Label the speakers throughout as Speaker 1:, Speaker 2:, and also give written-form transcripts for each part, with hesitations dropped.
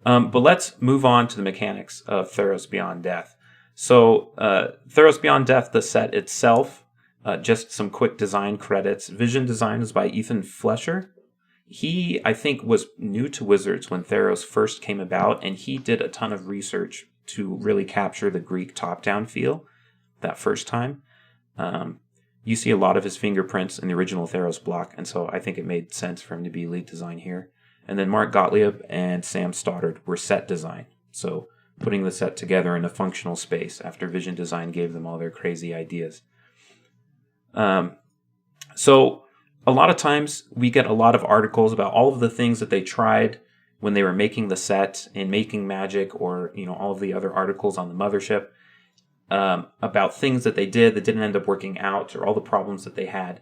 Speaker 1: But let's move on to the mechanics of Theros Beyond Death. So, Theros Beyond Death, the set itself, just some quick design credits. Vision design is by Ethan Flesher. He, I think, was new to Wizards when Theros first came about, and he did a ton of research to really capture the Greek top-down feel that first time. You see a lot of his fingerprints in the original Theros block, and so I think it made sense for him to be lead design here. And then Mark Gottlieb and Sam Stoddard were set design, so putting the set together in a functional space after Vision Design gave them all their crazy ideas. So a lot of times we get a lot of articles about all of the things that they tried when they were making the set and making Magic, or all of the other articles on the mothership about things that they did that didn't end up working out, or all the problems that they had.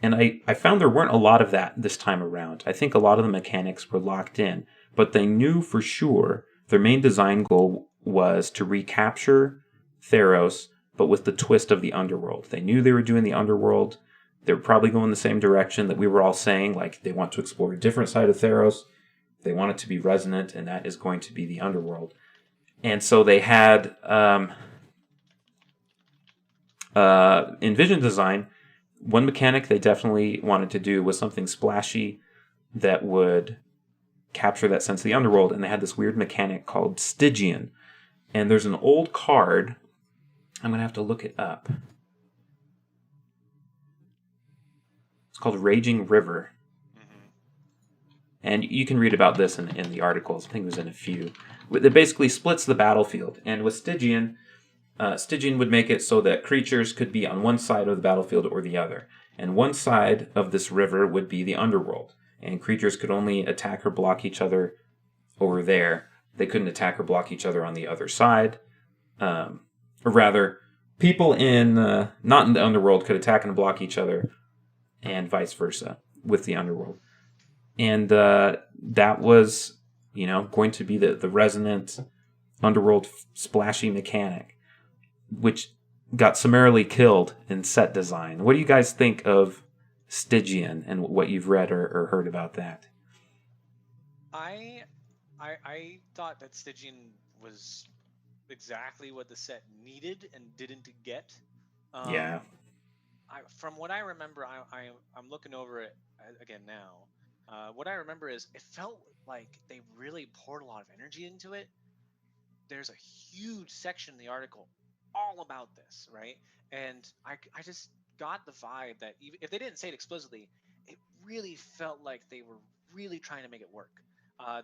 Speaker 1: And I found there weren't a lot of that this time around. I think a lot of the mechanics were locked in, but they knew for sure their main design goal was to recapture Theros, but with the twist of the underworld. They knew they were doing the underworld. They were probably going the same direction that we were all saying, like they want to explore a different side of Theros. They want it to be resonant, and that is going to be the underworld. And so they had, in Vision Design, one mechanic they definitely wanted to do was something splashy that would capture that sense of the underworld, and they had this weird mechanic called Stygian. And there's an old card. I'm going to have to look it up. It's called Raging River. Mm-hmm. And you can read about this in the articles. I think it was in a few. It basically splits the battlefield. And with Stygian, Stygian would make it so that creatures could be on one side of the battlefield or the other. And one side of this river would be the underworld. And creatures could only attack or block each other over there. They couldn't attack or block each other on the other side. Or rather, people not in the underworld could attack and block each other, and vice versa with the underworld. And that was, going to be the resonant underworld splashy mechanic, which got summarily killed in set design. What do you guys think of Stygian and what you've read or heard about that?
Speaker 2: I thought that Stygian was exactly what the set needed and didn't get.
Speaker 1: Yeah.
Speaker 2: From what I remember, I'm looking over it again now. What I remember is it felt like they really poured a lot of energy into it. There's a huge section in the article all about this, right? And I just got the vibe that even if they didn't say it explicitly, it really felt like they were really trying to make it work.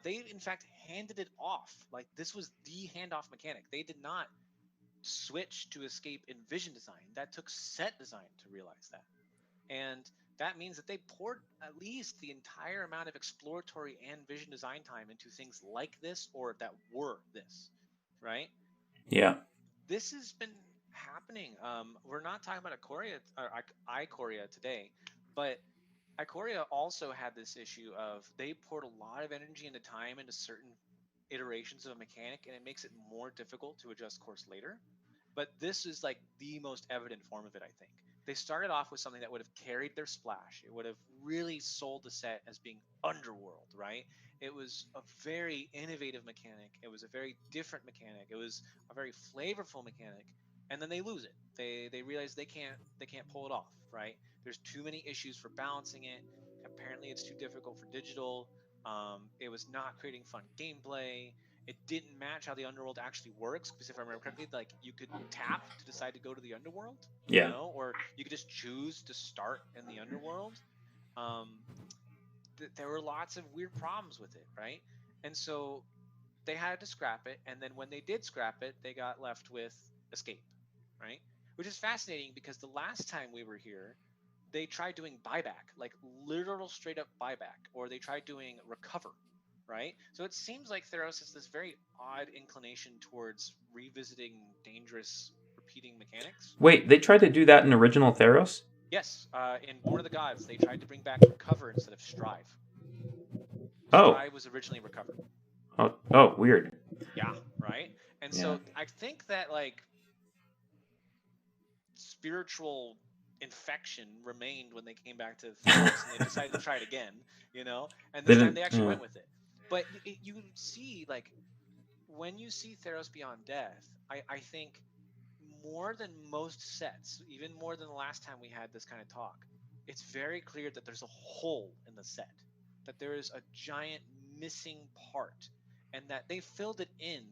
Speaker 2: They, in fact, handed it off. Like, this was the handoff mechanic. They did not switch to escape in Vision Design. That took set design to realize that. And that means that they poured at least the entire amount of exploratory and Vision Design time into things like this, or that were this, right?
Speaker 1: Yeah.
Speaker 2: This has been happening. We're not talking about Ikoria today, but Ikoria also had this issue of they poured a lot of energy and time into certain iterations of a mechanic, and it makes it more difficult to adjust course later. But this is like the most evident form of it, I think. They started off with something that would have carried their splash. It would have really sold the set as being underworld, right? It was a very innovative mechanic. It was a very different mechanic. It was a very flavorful mechanic. And then they lose it. They realize they can't pull it off, right? There's too many issues for balancing it. Apparently, it's too difficult for digital. It was not creating fun gameplay. It didn't match how the underworld actually works, because if I remember correctly, like, you could tap to decide to go to the underworld,
Speaker 1: Yeah.
Speaker 2: or you could just choose to start in the underworld. Um, there were lots of weird problems with it, right? And so they had to scrap it, and then when they did scrap it, they got left with escape, right? Which is fascinating because the last time we were here, they tried doing buyback, like literal straight up buyback, or they tried doing recover, right? So it seems like Theros has this very odd inclination towards revisiting dangerous repeating mechanics.
Speaker 1: Wait, they tried to do that in original Theros?
Speaker 2: Yes, in Born of the Gods, they tried to bring back recover instead of strive.
Speaker 1: Oh.
Speaker 2: Strive was originally recover.
Speaker 1: Oh, weird.
Speaker 2: Yeah, right? And
Speaker 1: Yeah.
Speaker 2: so I think that, like, spiritual infection remained when they came back to Theros and they decided to try it again, and
Speaker 1: They
Speaker 2: this time
Speaker 1: didn't.
Speaker 2: they actually went with it. But you see, like, when you see Theros Beyond Death, I think more than most sets, even more than the last time we had this kind of talk, it's very clear that there's a hole in the set, that there is a giant missing part, and that they filled it in.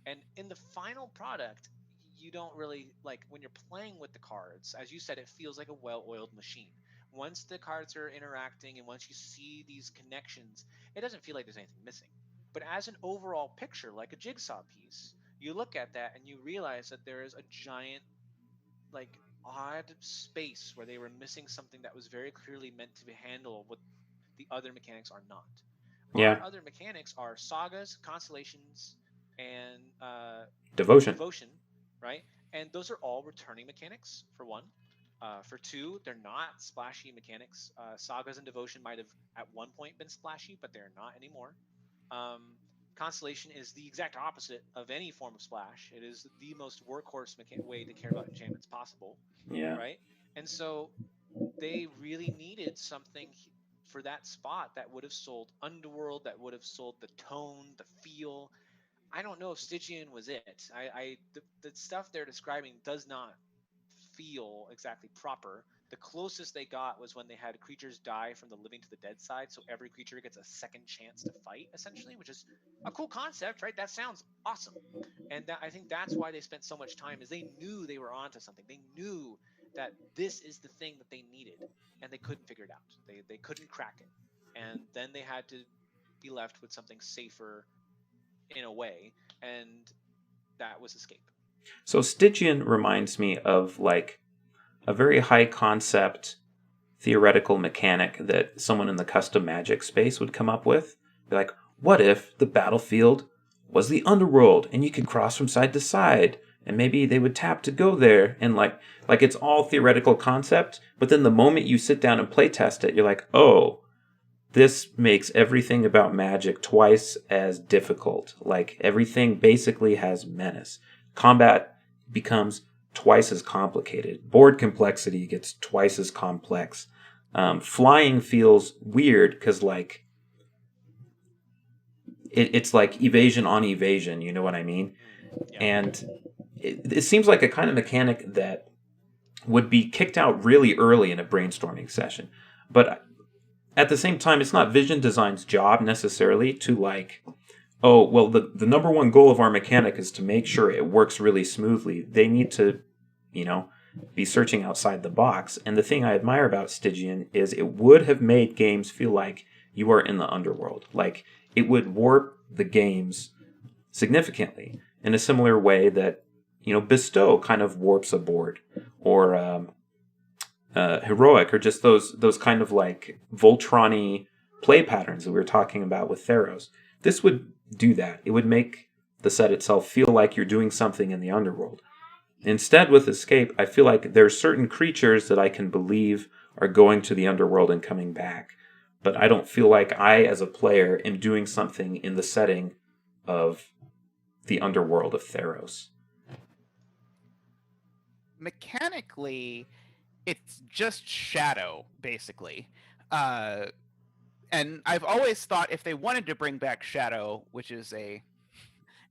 Speaker 2: And in the final product, you don't really like when you're playing with the cards. As you said, it feels like a well-oiled machine. Once the cards are interacting and once you see these connections, it doesn't feel like there's anything missing. But as an overall picture, like a jigsaw piece, you look at that and you realize that there is a giant, like, odd space where they were missing something that was very clearly meant to handle what the other mechanics are not. Our
Speaker 1: Yeah.
Speaker 2: other mechanics are sagas, constellations, and
Speaker 1: Devotion.
Speaker 2: devotion, right? And those are all returning mechanics, for one. For two, they're not splashy mechanics. Sagas and devotion might have at one point been splashy, but they're not anymore. Um, Constellation is the exact opposite of any form of splash. It is the most workhorse way to care about enchantments possible,
Speaker 1: Yeah.
Speaker 2: right? And so they really needed something for that spot that would have sold Underworld, that would have sold the tone, the feel. I don't know if Stygian was it. The stuff they're describing does not feel exactly proper. The closest they got was when they had creatures die from the living to the dead side, so every creature gets a second chance to fight, essentially, which is a cool concept, right? That sounds awesome. And I think that's why they spent so much time, is they knew they were onto something. They knew that this is the thing that they needed, and they couldn't figure it out. They couldn't crack it. And then they had to be left with something safer in a way, and that was Escape.
Speaker 1: So Stygian reminds me of like a very high concept theoretical mechanic that someone in the custom magic space would come up with. Be like, what if the battlefield was the underworld and you could cross from side to side? And maybe they would tap to go there, and like it's all theoretical concept, but then the moment you sit down and play test it, you're like, oh, this makes everything about magic twice as difficult. Like everything basically has menace. Combat becomes twice as complicated. Board complexity gets twice as complex. Flying feels weird because like it's like evasion on evasion. You know what I mean?
Speaker 2: Yeah.
Speaker 1: And it seems like a kind of mechanic that would be kicked out really early in a brainstorming session. But at the same time, it's not Vision Design's job necessarily to like, oh, well, the number one goal of our mechanic is to make sure it works really smoothly. They need to, you know, be searching outside the box. And the thing I admire about Stygian is it would have made games feel like you are in the underworld. Like it would warp the games significantly in a similar way that, you know, Bestow kind of warps a board, or Heroic, or just those kind of like Voltron-y play patterns that we were talking about with Theros. This would do that. It would make the set itself feel like you're doing something in the underworld. Instead, with Escape, I feel like there's certain creatures that I can believe are going to the underworld and coming back, but I don't feel like I, as a player, am doing something in the setting of the underworld of Theros.
Speaker 3: Mechanically, it's just shadow, basically. Uh, and I've always thought if they wanted to bring back shadow, which is a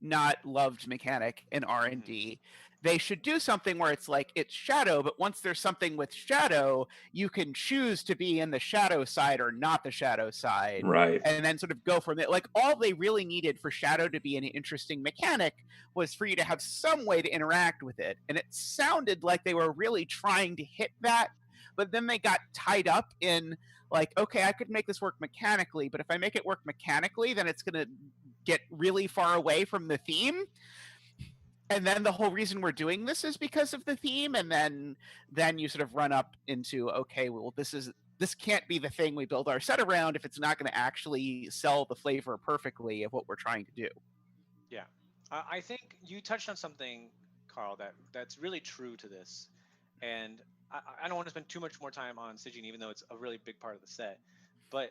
Speaker 3: not loved mechanic in R&D, they should do something where it's like it's shadow, but once there's something with shadow, you can choose to be in the shadow side or not the shadow side,
Speaker 1: Right.
Speaker 3: and then sort of go from it. Like all they really needed for shadow to be an interesting mechanic was for you to have some way to interact with it, and it sounded like they were really trying to hit that, but then they got tied up in like, okay, I could make this work mechanically, but if I make it work mechanically, then it's going to get really far away from the theme. And then the whole reason we're doing this is because of the theme, and then you sort of run up into, okay, well, this can't be the thing we build our set around if it's not going to actually sell the flavor perfectly of what we're trying to do.
Speaker 2: Yeah, I think you touched on something, Carl, that's really true to this, and I don't want to spend too much more time on Stygian, even though it's a really big part of the set. But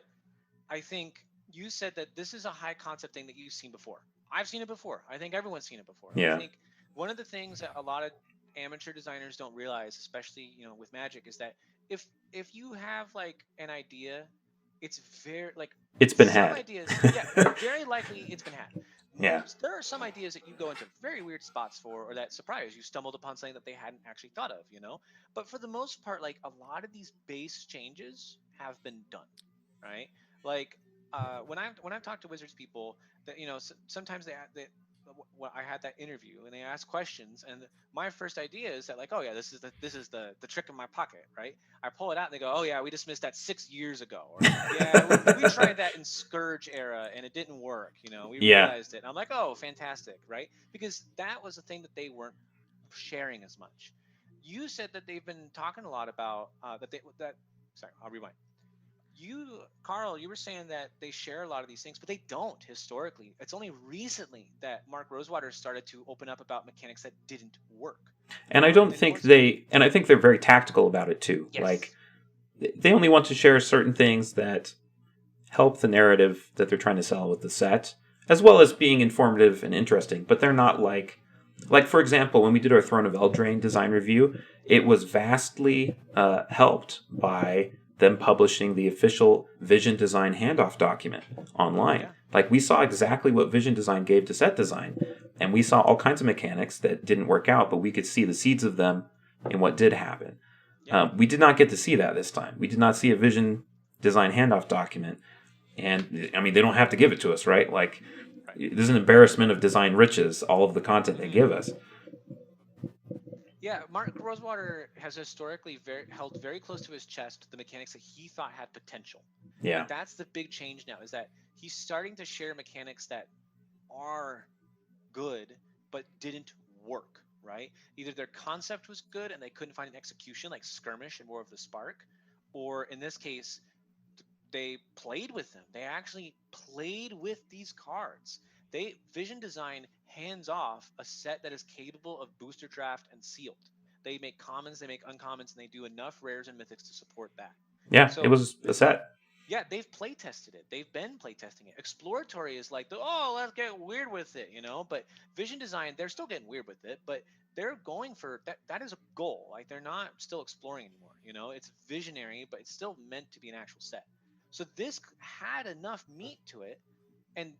Speaker 2: I think you said that this is a high concept thing that you've seen before. I've seen it before. I think everyone's seen it before.
Speaker 1: Yeah.
Speaker 2: I think one of the things that a lot of amateur designers don't realize, especially with Magic, is that if you have like an idea it's very like
Speaker 1: It's been
Speaker 2: some
Speaker 1: had.
Speaker 2: ideas. Yeah, very likely it's been had.
Speaker 1: Yeah.
Speaker 2: There are some ideas that you go into very weird spots for, or that surprise you stumbled upon something that they hadn't actually thought of, you know. But for the most part, like a lot of these base changes have been done, right? Like when I've talked to Wizards people, that sometimes I had that interview and they ask questions, and my first idea is that like, oh yeah, this is the trick in my pocket, right? I pull it out and they go, oh yeah, we dismissed that 6 years ago, or yeah, we tried that in Scourge era and it didn't work. We
Speaker 1: Yeah.
Speaker 2: realized it. And I'm like, oh, fantastic, right? Because that was the thing that they weren't sharing as much. You said that they've been talking a lot about that. Sorry, I'll rewind. Carl, you were saying that they share a lot of these things, but they don't historically. It's only recently that Mark Rosewater started to open up about mechanics that didn't work.
Speaker 1: And I don't think I think they're very tactical about it too.
Speaker 2: Yes.
Speaker 1: Like, they only want to share certain things that help the narrative that they're trying to sell with the set, as well as being informative and interesting. But they're not like for example, when we did our Throne of Eldraine design review, it was vastly helped by them publishing the official Vision Design handoff document online.
Speaker 2: Yeah.
Speaker 1: Like, we saw exactly what Vision Design gave to set design, and we saw all kinds of mechanics that didn't work out, but we could see the seeds of them in what did happen.
Speaker 2: Yeah.
Speaker 1: We did not get to see that this time. We did not see a Vision Design handoff document. And, I mean, they don't have to give it to us, right? Like, there's an embarrassment of design riches, all of the content they give us.
Speaker 2: Yeah, Mark Rosewater has historically held very close to his chest the mechanics that he thought had potential.
Speaker 1: Yeah.
Speaker 2: And that's the big change now, is that he's starting to share mechanics that are good but didn't work, right? Either their concept was good and they couldn't find an execution, like Skirmish and War of the Spark, or in this case, they played with them. They actually played with these cards. Vision Design hands off a set that is capable of booster draft and sealed. They make commons, they make uncommons, and they do enough rares and mythics to support that.
Speaker 1: Yeah, so, it was a set.
Speaker 2: Yeah, they've play tested it. They've been play testing it. Exploratory is like, let's get weird with it, But Vision Design, they're still getting weird with it, but they're going for that. That is a goal. Like, they're not still exploring anymore. It's visionary, but it's still meant to be an actual set. So this had enough meat to it, and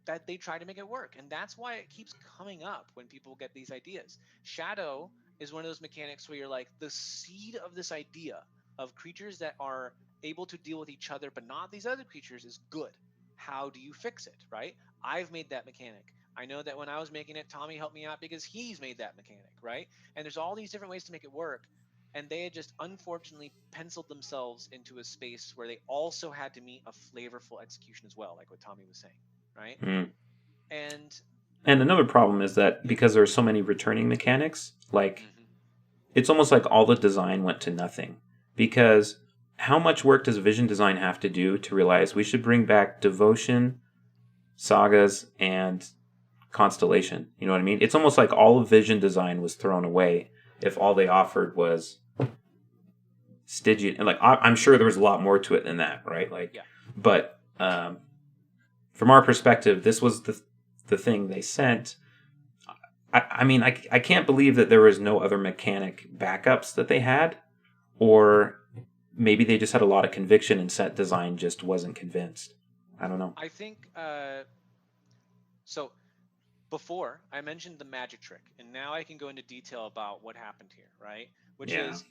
Speaker 2: that they try to make it work. And that's why it keeps coming up when people get these ideas. Shadow is one of those mechanics where you're like, the seed of this idea of creatures that are able to deal with each other but not these other creatures is good. How do you fix it, right? I've made that mechanic. I know that when I was making it, Tommy helped me out because he's made that mechanic, right? And there's all these different ways to make it work. And they had just unfortunately penciled themselves into a space where they also had to meet a flavorful execution as well, like what Tommy was saying, right?
Speaker 1: Mm.
Speaker 2: And
Speaker 1: another problem is that because there are so many returning mechanics, like, it's almost like all the design went to nothing. Because how much work does Vision Design have to do to realize we should bring back Devotion, Sagas, and Constellation? You know what I mean? It's almost like all of Vision Design was thrown away if all they offered was Stygian. And, like, I'm sure there was a lot more to it than that, right? Like, yeah. But from our perspective, this was the thing they sent. I mean, I can't believe that there was no other mechanic backups that they had, or maybe they just had a lot of conviction and set design just wasn't convinced. I don't know.
Speaker 2: I think so. Before I mentioned the magic trick, and now I can go into detail about what happened here, right? Which is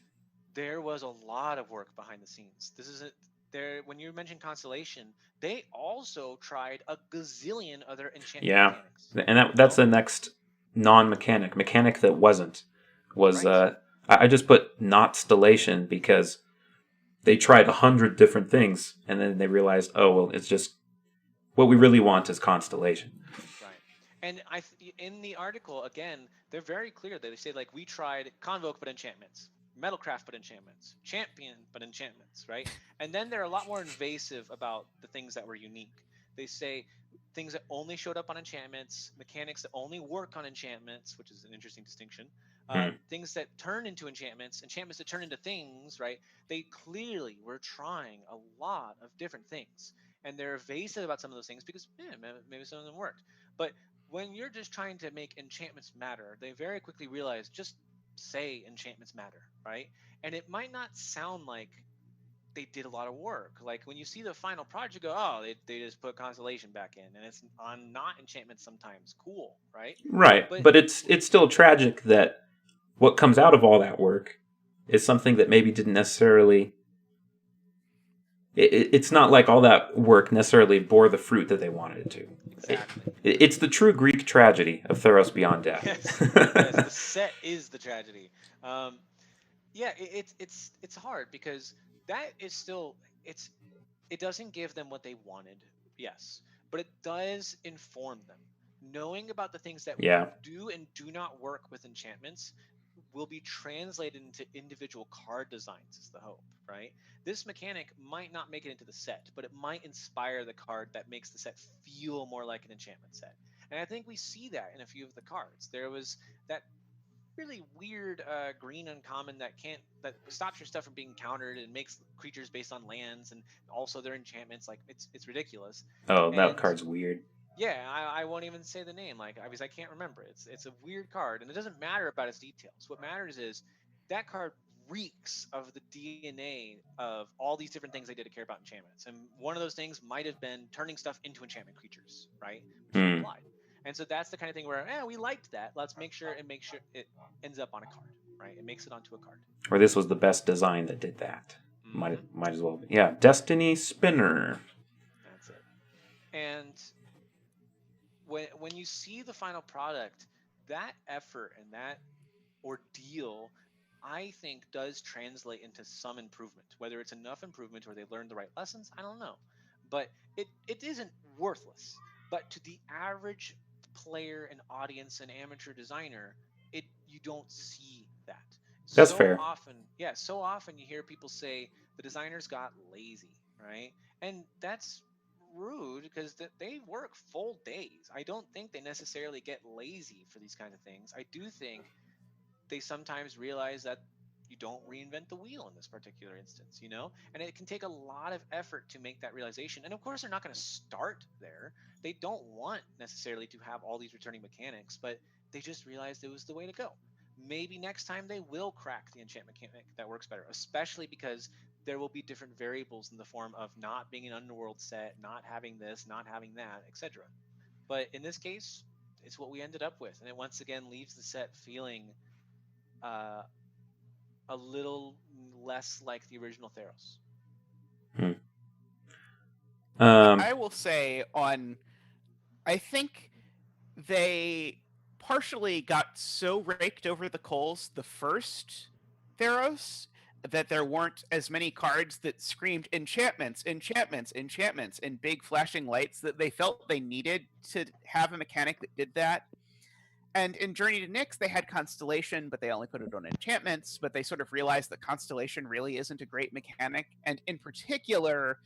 Speaker 2: there was a lot of work behind the scenes. This is there. When you mentioned Constellation, they also tried a gazillion other enchantment mechanics.
Speaker 1: And that's the next mechanic that was right. I just put not Stellation because they tried 100 different things and then they realized, oh well, it's just what we really want is Constellation.
Speaker 2: Right. And in the article again, they're very clear that they say, like, we tried Convoke but enchantments, Metalcraft but enchantments, Champion but enchantments, right? And then they're a lot more invasive about the things that were unique. They say things that only showed up on enchantments, mechanics that only work on enchantments, which is an interesting distinction. Things that turn into enchantments that turn into things, right? They clearly were trying a lot of different things. And they're evasive about some of those things because maybe some of them worked. But when you're just trying to make enchantments matter, they very quickly realize just say enchantments matter, right? And it might not sound like they did a lot of work. Like when you see the final project, you go, oh, they just put constellation back in, and it's on not enchantments sometimes. Cool, right?
Speaker 1: Right,
Speaker 2: But
Speaker 1: but it's still tragic that what comes out of all that work is something that maybe didn't necessarily. It's not like all that work necessarily bore the fruit that they wanted it to.
Speaker 2: exactly.
Speaker 1: It's the true Greek tragedy of Theros Beyond Death.
Speaker 2: Yes, the set is the tragedy. Um, yeah, it's hard because that is still it doesn't give them what they wanted, yes, but it does inform them. Knowing about the things that
Speaker 1: Yeah,
Speaker 2: do and do not work with enchantments will be translated into individual card designs, is the hope, right? This mechanic might not make it into the set, but it might inspire the card that makes the set feel more like an enchantment set. And I think we see that in a few of the cards. There was that really weird green uncommon that stops your stuff from being countered and makes creatures based on lands and also their enchantments. Like it's ridiculous.
Speaker 1: oh, that
Speaker 2: And
Speaker 1: card's weird.
Speaker 2: yeah, I won't even say the name, like because I can't remember. It's a weird card, and it doesn't matter about its details. What matters is that card reeks of the DNA of all these different things they did to care about enchantments. And one of those things might have been turning stuff into enchantment creatures, right? Which is
Speaker 1: Hmm.
Speaker 2: implied. And so that's the kind of thing where, we liked that. Let's make sure it ends up on a card, right? It makes it onto a card.
Speaker 1: Or this was the best design that did that.
Speaker 2: Mm-hmm.
Speaker 1: Might as well be. Yeah, Destiny Spinner.
Speaker 2: That's it. And when you see the final product, that effort and that ordeal, I think, does translate into some improvement. Whether it's enough improvement or they learned the right lessons, I don't know. But it isn't worthless. But to the average player and audience and amateur designer, you don't see that.
Speaker 1: That's
Speaker 2: So
Speaker 1: fair.
Speaker 2: often, yeah, so often you hear people say the designers got lazy, right? And that's rude because they work full days. I don't think they necessarily get lazy for these kind of things. I do think they sometimes realize that you don't reinvent the wheel in this particular instance, and it can take a lot of effort to make that realization. And of course, they're not going to start there. They don't want necessarily to have all these returning mechanics, but they just realized it was the way to go. Maybe next time they will crack the enchantment mechanic that works better, especially because there will be different variables in the form of not being an underworld set, not having this, not having that, etc. But in this case, it's what we ended up with, and it once again leaves the set feeling uh, a little less like the original Theros.
Speaker 1: Hmm.
Speaker 3: I will say I think they partially got so raked over the coals the first Theros that there weren't as many cards that screamed enchantments, enchantments, enchantments, and big flashing lights that they felt they needed to have a mechanic that did that. And in Journey to Nyx, they had Constellation, but they only put it on enchantments. But they sort of realized that Constellation really isn't a great mechanic. And in particular,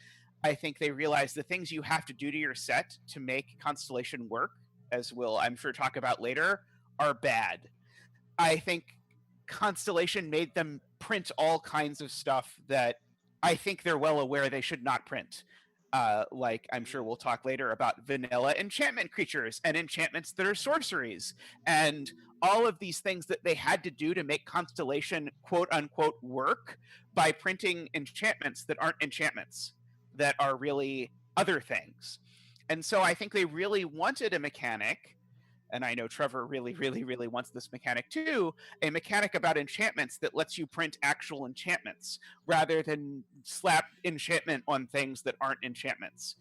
Speaker 3: I think they realized the things you have to do to your set to make Constellation work, as we'll, I'm sure, talk about later, are bad. I think Constellation made them print all kinds of stuff that I think they're well aware they should not print. Like I'm sure we'll talk later about vanilla enchantment creatures and enchantments that are sorceries and all of these things that they had to do to make Constellation quote unquote work by printing enchantments that aren't enchantments, that are really other things. And so I think they really wanted a mechanic, and I know Trevor really, really, really wants this mechanic too, a mechanic about enchantments that lets you print actual enchantments rather than slap enchantment on things that aren't enchantments.